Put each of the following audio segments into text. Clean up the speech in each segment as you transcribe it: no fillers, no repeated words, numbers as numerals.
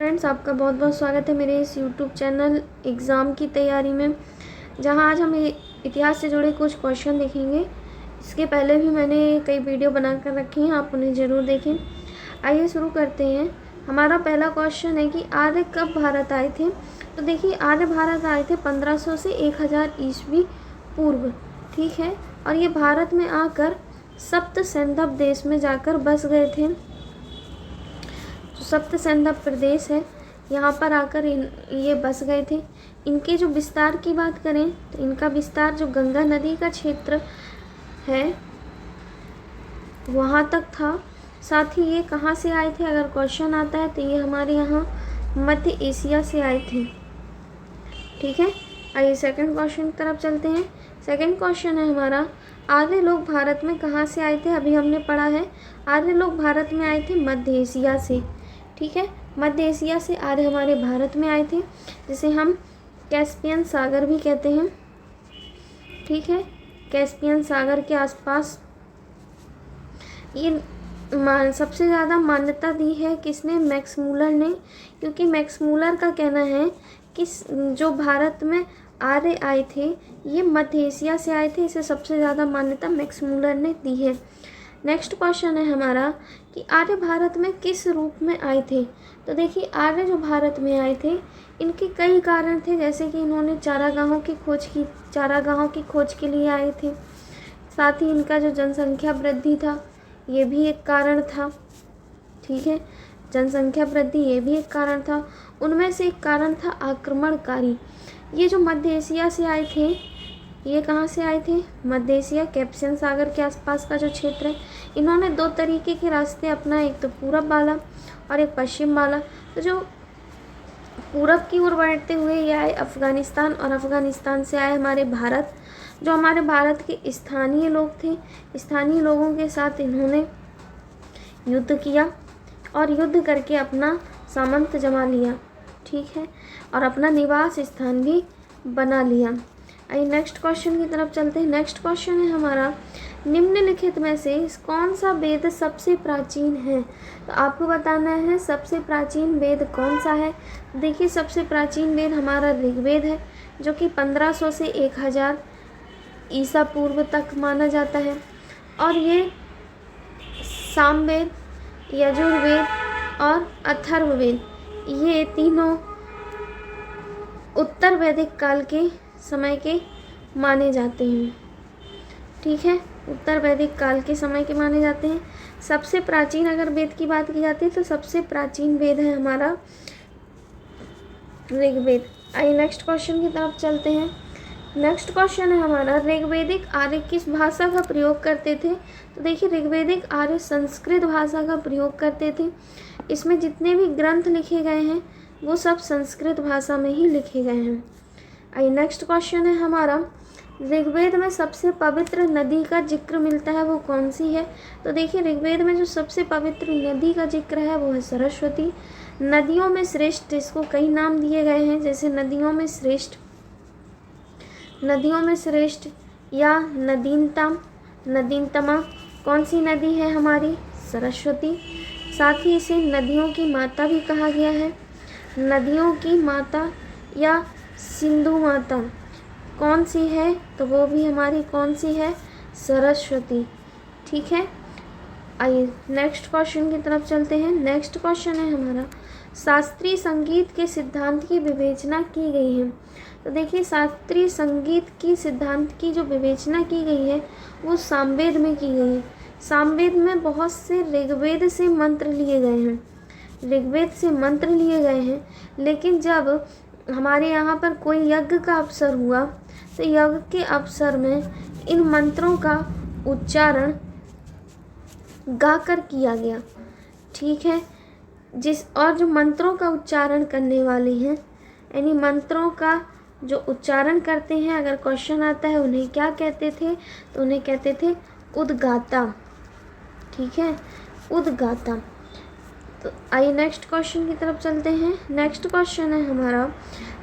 Friends, आपका बहुत बहुत स्वागत है मेरे इस यूट्यूब चैनल एग्ज़ाम की तैयारी में, जहां आज हम इतिहास से जुड़े कुछ क्वेश्चन देखेंगे। इसके पहले भी मैंने कई वीडियो बनाकर रखी हैं, आप उन्हें ज़रूर देखें। आइए शुरू करते हैं। हमारा पहला क्वेश्चन है कि आर्य कब भारत आए थे। तो देखिए, आर्य भारत आए थे 1500 से 1000 ईस्वी पूर्व। ठीक है, और ये भारत में आकर सप्त सैंधव देश में जाकर बस गए थे। सप्त सैंधव प्रदेश है, यहाँ पर आकर ये बस गए थे। इनके जो विस्तार की बात करें तो इनका विस्तार जो गंगा नदी का क्षेत्र है वहाँ तक था। साथ ही ये कहाँ से आए थे, अगर क्वेश्चन आता है तो ये हमारे यहाँ मध्य एशिया से आए थे। ठीक है, आइए सेकंड क्वेश्चन की तरफ चलते हैं। सेकंड क्वेश्चन है हमारा, आर्य लोग भारत में कहाँ से आए थे। अभी हमने पढ़ा है आर्य लोग भारत में आए थे मध्य एशिया से। ठीक है, मध्य एशिया से आर्य हमारे भारत में आए थे, जिसे हम कैस्पियन सागर भी कहते हैं। ठीक है, कैस्पियन सागर के आसपास ये सबसे ज़्यादा मान्यता दी है किसने, मैक्स मूलर ने, क्योंकि मैक्स मूलर का कहना है कि जो भारत में आर्य आए थे ये मध्य एशिया से आए थे। इसे सबसे ज़्यादा मान्यता मैक्स मूलर ने दी है। नेक्स्ट क्वेश्चन है हमारा कि आर्य भारत में किस रूप में आए थे। तो देखिए, आर्य जो भारत में आए थे इनके कई कारण थे, जैसे कि इन्होंने चारागाहों की खोज के लिए आए थे। साथ ही इनका जो जनसंख्या वृद्धि था ये भी एक कारण था। ठीक है, जनसंख्या वृद्धि ये भी एक कारण था। उनमें से एक कारण था आक्रमणकारी। ये जो मध्य एशिया से आए थे, ये कहाँ से आए थे, मध्य एशिया, कैस्पियन सागर के आसपास का जो क्षेत्र है। इन्होंने दो तरीके के रास्ते अपनाए, एक तो पूरब वाला और एक पश्चिम वाला। तो जो पूरब की ओर बढ़ते हुए ये आए अफ़गानिस्तान, और अफ़गानिस्तान से आए हमारे भारत। जो हमारे भारत के स्थानीय लोग थे, स्थानीय लोगों के साथ इन्होंने युद्ध किया और युद्ध करके अपना सामंत जमा लिया। ठीक है, और अपना निवास स्थान भी बना लिया। आइए नेक्स्ट क्वेश्चन की तरफ चलते हैं। नेक्स्ट क्वेश्चन है हमारा, निम्नलिखित में से कौन सा वेद सबसे प्राचीन है। तो आपको बताना है सबसे प्राचीन वेद कौन सा है। देखिए, सबसे प्राचीन वेद हमारा ऋग्वेद है, जो कि 1500 से 1000 ईसा पूर्व तक माना जाता है। और ये सामवेद, यजुर्वेद और अथर्ववेद, ये तीनों उत्तर वैदिक काल के समय के माने जाते हैं। ठीक है, उत्तर वैदिक काल के समय के माने जाते हैं। सबसे प्राचीन अगर वेद की बात की जाती है तो सबसे प्राचीन वेद है हमारा ऋग्वेद। आइए नेक्स्ट क्वेश्चन की तरफ चलते हैं। नेक्स्ट क्वेश्चन है हमारा, ऋग्वेदिक आर्य किस भाषा का प्रयोग करते थे। तो देखिए, ऋग्वेदिक आर्य संस्कृत भाषा का प्रयोग करते थे। इसमें जितने भी ग्रंथ लिखे गए हैं वो सब संस्कृत भाषा में ही लिखे गए हैं। आइए नेक्स्ट क्वेश्चन है हमारा, ऋग्वेद में सबसे पवित्र नदी का जिक्र मिलता है, वो कौन सी है। तो देखिए, ऋग्वेद में जो सबसे पवित्र नदी का जिक्र है वो है सरस्वती। नदियों में श्रेष्ठ, इसको कई नाम दिए गए हैं, जैसे नदियों में श्रेष्ठ या नदीनतमा कौन सी नदी है हमारी, सरस्वती। साथ ही इसे नदियों की माता भी कहा गया है। नदियों की माता या सिंधु माता कौन सी है, तो वो भी हमारी कौन सी है, सरस्वती। ठीक है, आइए नेक्स्ट क्वेश्चन की तरफ चलते हैं। नेक्स्ट क्वेश्चन है हमारा, शास्त्रीय संगीत के सिद्धांत की विवेचना की गई है। तो देखिए, शास्त्रीय संगीत की सिद्धांत की जो विवेचना की गई है वो सामवेद में की गई है। सामवेद में बहुत से ऋग्वेद से मंत्र लिए गए हैं, लेकिन जब हमारे यहाँ पर कोई यज्ञ का अवसर हुआ तो यज्ञ के अवसर में इन मंत्रों का उच्चारण गाकर किया गया। ठीक है, और जो मंत्रों का उच्चारण करने वाले हैं, यानी मंत्रों का जो उच्चारण करते हैं, अगर क्वेश्चन आता है उन्हें क्या कहते थे, तो उन्हें कहते थे उद्गाता। ठीक है, उद्गाता। तो आइए नेक्स्ट क्वेश्चन की तरफ चलते हैं। नेक्स्ट क्वेश्चन है हमारा,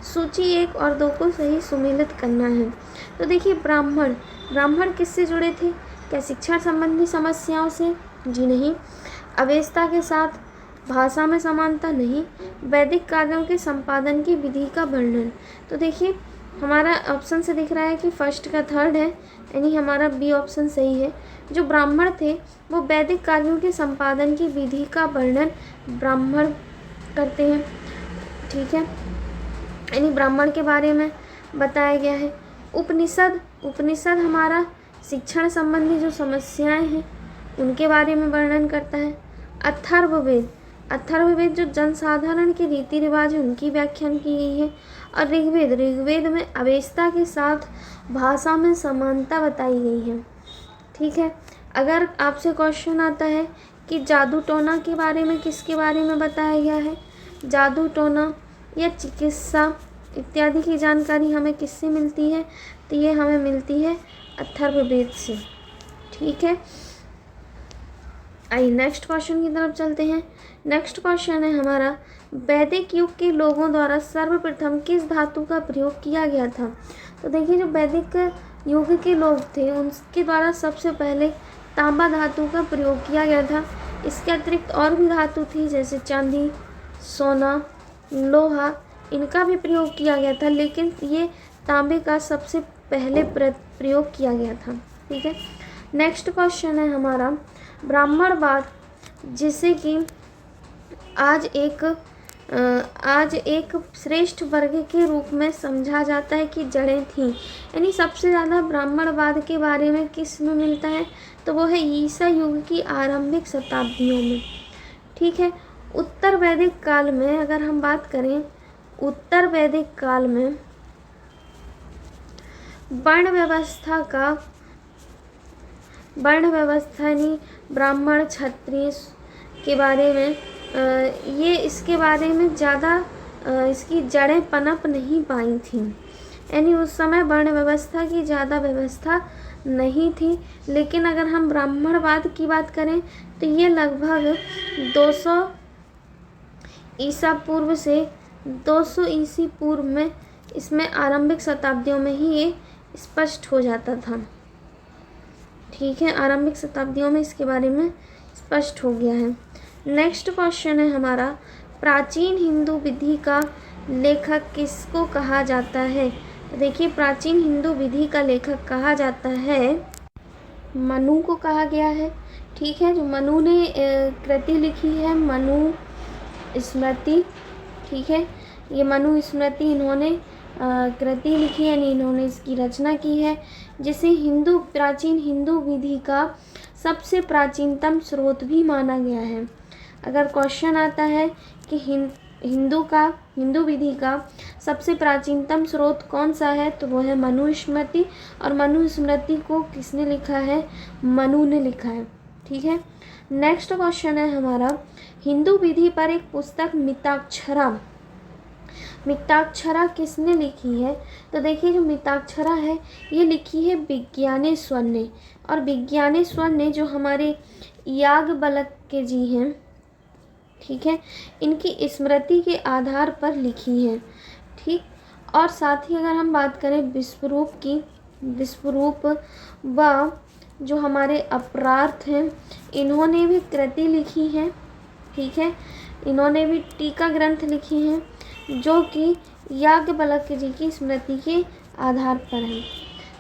सूची 1 और 2 को सही सुमेलित करना है। तो देखिए, ब्राह्मण किससे जुड़े थे, क्या शिक्षा संबंधी समस्याओं से, जी नहीं। अवेस्ता के साथ भाषा में समानता नहीं, वैदिक कार्यों के संपादन की विधि का वर्णन। तो देखिए हमारा ऑप्शन से दिख रहा है कि फर्स्ट का थर्ड है, यानी हमारा बी ऑप्शन सही है। जो ब्राह्मण थे वो वैदिक कार्यों के संपादन की विधि का वर्णन ब्राह्मण करते हैं, ठीक है, यानी ब्राह्मण के बारे में बताया गया है। उपनिषद हमारा शिक्षण संबंधी जो समस्याएं हैं उनके बारे में वर्णन करता है। अथर्ववेद जो जनसाधारण के रीति रिवाज है उनकी व्याख्यान की गई है। और ऋग्वेद में अवेस्ता के साथ भाषा में समानता बताई गई है, ठीक है। अगर आपसे क्वेश्चन आता है कि जादू टोना के बारे में किसके बारे में बताया गया है, जादू टोना या चिकित्सा इत्यादि की जानकारी हमें किससे मिलती है, तो ये हमें मिलती है अथर्ववेद से, ठीक है। आइए नेक्स्ट क्वेश्चन की तरफ चलते हैं। नेक्स्ट क्वेश्चन है हमारा, वैदिक युग के लोगों द्वारा सर्वप्रथम किस धातु का प्रयोग किया गया था। तो देखिए जो वैदिक युग के लोग थे उनके द्वारा सबसे पहले तांबा धातु का प्रयोग किया गया था। इसके अतिरिक्त और भी धातु थी जैसे चांदी, सोना, लोहा, इनका भी प्रयोग किया गया था, लेकिन ये तांबे का सबसे पहले प्रयोग किया गया था, ठीक है। नेक्स्ट क्वेश्चन है हमारा, ब्राह्मणवाद जिसे कि आज एक श्रेष्ठ वर्ग के रूप में समझा जाता है कि जड़ें थीं, यानी सबसे ज़्यादा ब्राह्मणवाद के बारे में किस में मिलता है, तो वो है ईसा युग की आरंभिक शताब्दियों में, ठीक है। उत्तर वैदिक काल में अगर हम बात करें, उत्तर वैदिक काल में वर्ण व्यवस्था यानी ब्राह्मण क्षत्रिय के बारे में ये इसके बारे में ज़्यादा इसकी जड़ें पनप नहीं पाई थी, यानी उस समय वर्ण व्यवस्था की ज़्यादा व्यवस्था नहीं थी। लेकिन अगर हम ब्राह्मणवाद की बात करें तो ये लगभग 200 ईसा पूर्व से 200 ईसी पूर्व में इसमें आरंभिक शताब्दियों में ही ये स्पष्ट हो जाता था, ठीक है। आरंभिक शताब्दियों में इसके बारे में स्पष्ट हो गया है। नेक्स्ट क्वेश्चन है हमारा, प्राचीन हिंदू विधि का लेखक किसको कहा जाता है। तो देखिए प्राचीन हिंदू विधि का लेखक कहा जाता है, मनु को कहा गया है, ठीक है। जो मनु ने कृति लिखी है मनु स्मृति, ठीक है, ये मनु स्मृति इन्होंने कृति लिखी है, यानी इन्होंने इसकी रचना की है, जिसे प्राचीन हिंदू विधि का सबसे प्राचीनतम स्रोत भी माना गया है। अगर क्वेश्चन आता है कि हिंदू विधि का सबसे प्राचीनतम स्रोत कौन सा है, तो वो है मनुस्मृति, और मनुस्मृति को किसने लिखा है, मनु ने लिखा है, ठीक है। नेक्स्ट क्वेश्चन है हमारा, हिंदू विधि पर एक पुस्तक मिताक्षरा किसने लिखी है। तो देखिए जो मिताक्षरा है ये लिखी है विज्ञानेश्वर ने, और विज्ञानेश्वर ने जो हमारे याज्ञवल्क्य जी हैं, ठीक है, इनकी स्मृति के आधार पर लिखी है, ठीक। और साथ ही अगर हम बात करें विश्वरूप व जो हमारे अपरार्थ हैं इन्होंने भी कृति लिखी है, ठीक है, इन्होंने भी टीका ग्रंथ लिखी हैं जो कि याज्ञवल्क्य जी की स्मृति के आधार पर है।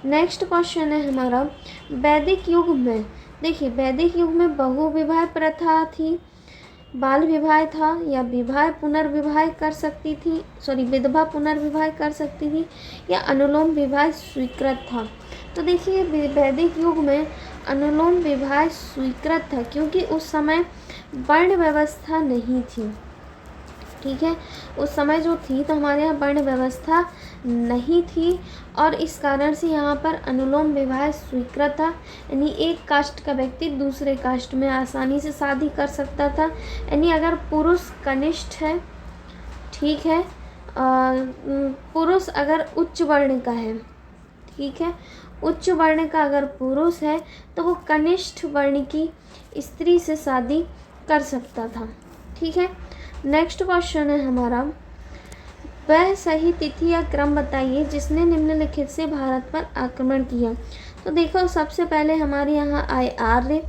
नेक्स्ट क्वेश्चन है हमारा, वैदिक युग में, देखिए वैदिक युग में बहुविवाह प्रथा थी, बाल विवाह था, या विधवा पुनर्विवाह कर सकती थी, या अनुलोम विवाह स्वीकृत था। तो देखिए वैदिक युग में अनुलोम विवाह स्वीकृत था, क्योंकि उस समय वर्ण व्यवस्था नहीं थी, ठीक है। उस समय जो थी तो हमारे यहाँ वर्ण व्यवस्था नहीं थी, और इस कारण से यहाँ पर अनुलोम विवाह स्वीकृत था, यानी एक कास्ट का व्यक्ति दूसरे कास्ट में आसानी से शादी कर सकता था। यानी अगर पुरुष कनिष्ठ है, ठीक है, पुरुष अगर उच्च वर्ण का है, ठीक है, उच्च वर्ण का अगर पुरुष है तो वो कनिष्ठ वर्ण की स्त्री से शादी कर सकता था, ठीक है। नेक्स्ट क्वेश्चन है हमारा, वह सही तिथि या क्रम बताइए जिसने निम्नलिखित से भारत पर आक्रमण किया। तो देखो सबसे पहले हमारे यहाँ आए आर्य,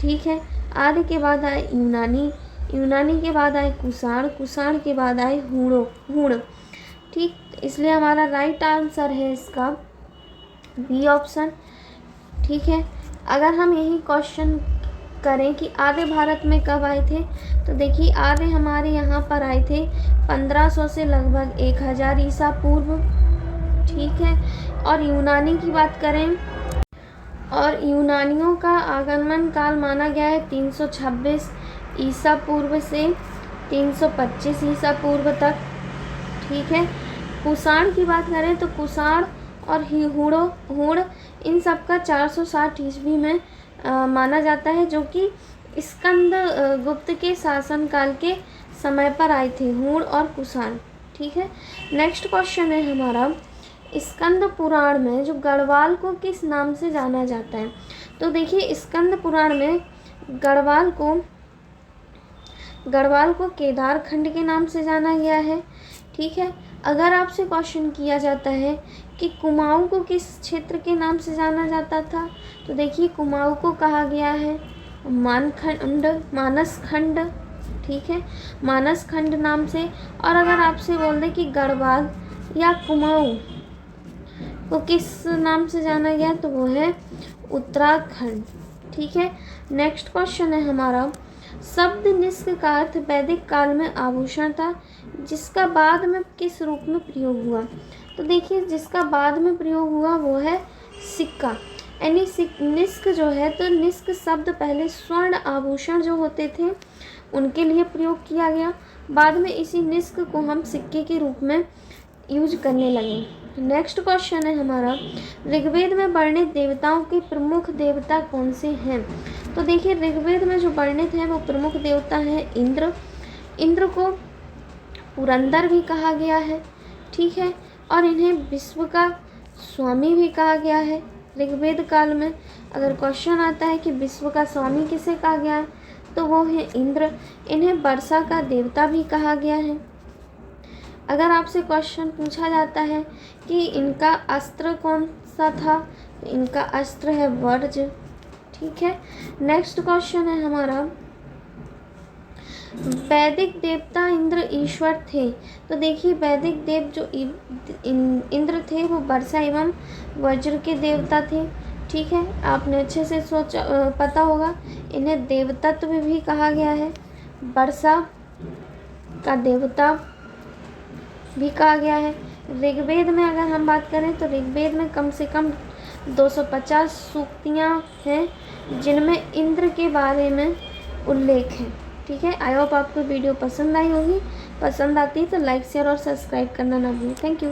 ठीक है, आर्य के बाद आए यूनानी, यूनानी के बाद आए कुषाण, कुषाण के बाद आए हूण। ठीक, इसलिए हमारा राइट आंसर है इसका बी ऑप्शन। ठीक है, अगर हम यही क्वेश्चन करें कि आर्य भारत में कब आए थे, तो देखिए आर्य हमारे यहाँ पर आए थे 1500 से लगभग 1000 ईसा पूर्व। ठीक है, और यूनानी की बात करें और यूनानियों का आगमन काल माना गया है 326 ईसा पूर्व से 325 ईसा पूर्व तक। ठीक है, कुषाण की बात करें तो कुषाण और हूण इन सब का 460 ईस्वी में माना जाता है, जो कि स्कंद गुप्त के शासनकाल के समय पर आए थे हूण और कुषाण। ठीक है, नेक्स्ट क्वेश्चन है हमारा, स्कंद पुराण में जो गढ़वाल को किस नाम से जाना जाता है। तो देखिए स्कंद पुराण में गढ़वाल को केदार खंड के नाम से जाना गया है। ठीक है, अगर आपसे क्वेश्चन किया जाता है कि कुमाऊं को किस क्षेत्र के नाम से जाना जाता था, तो देखिए कुमाऊं को कहा गया है मानस खंड। ठीक है, मानस खंड नाम से। और अगर आपसे बोल दे कि गढ़वाल या कुमाऊं को किस नाम से जाना गया, तो वो है उत्तराखंड। ठीक है, नेक्स्ट क्वेश्चन है हमारा, शब्द निष्क का अर्थ वैदिक काल में आभूषण था, जिसका बाद में किस रूप में प्रयोग हुआ। तो देखिए जिसका बाद में प्रयोग हुआ वो है सिक्का, यानी निष्क जो है, तो निष्क शब्द पहले स्वर्ण आभूषण जो होते थे उनके लिए प्रयोग किया गया, बाद में इसी निष्क को हम सिक्के के रूप में यूज करने लगे। नेक्स्ट क्वेश्चन है हमारा, ऋग्वेद में वर्णित देवताओं के प्रमुख देवता कौन से हैं। तो देखिए ऋग्वेद में जो वर्णित है वो प्रमुख देवता है इंद्र। इंद्र को पुरंदर भी कहा गया है। ठीक है, और इन्हें विश्व का स्वामी भी कहा गया है। ऋग्वेद काल में अगर क्वेश्चन आता है कि विश्व का स्वामी किसे कहा गया है, तो वो है इंद्र। इन्हें वर्षा का देवता भी कहा गया है। अगर आपसे क्वेश्चन पूछा जाता है कि इनका अस्त्र कौन सा था, तो इनका अस्त्र है वर्ज। ठीक है, नेक्स्ट क्वेश्चन है हमारा, वैदिक देवता इंद्र ईश्वर थे। तो देखिए वैदिक देव जो इंद्र थे वो वर्षा एवं वज्र के देवता थे। ठीक है, आपने अच्छे से पता होगा, इन्हें देवतत्व भी कहा गया है, वर्षा का देवता भी कहा गया है। ऋग्वेद में अगर हम बात करें तो ऋग्वेद में कम से कम 250 सूक्तियाँ हैं जिनमें इंद्र के बारे में उल्लेख है। ठीक है, आई होप आपको वीडियो पसंद आई होगी। पसंद आती है तो लाइक शेयर और सब्सक्राइब करना ना भूलें। Thank you.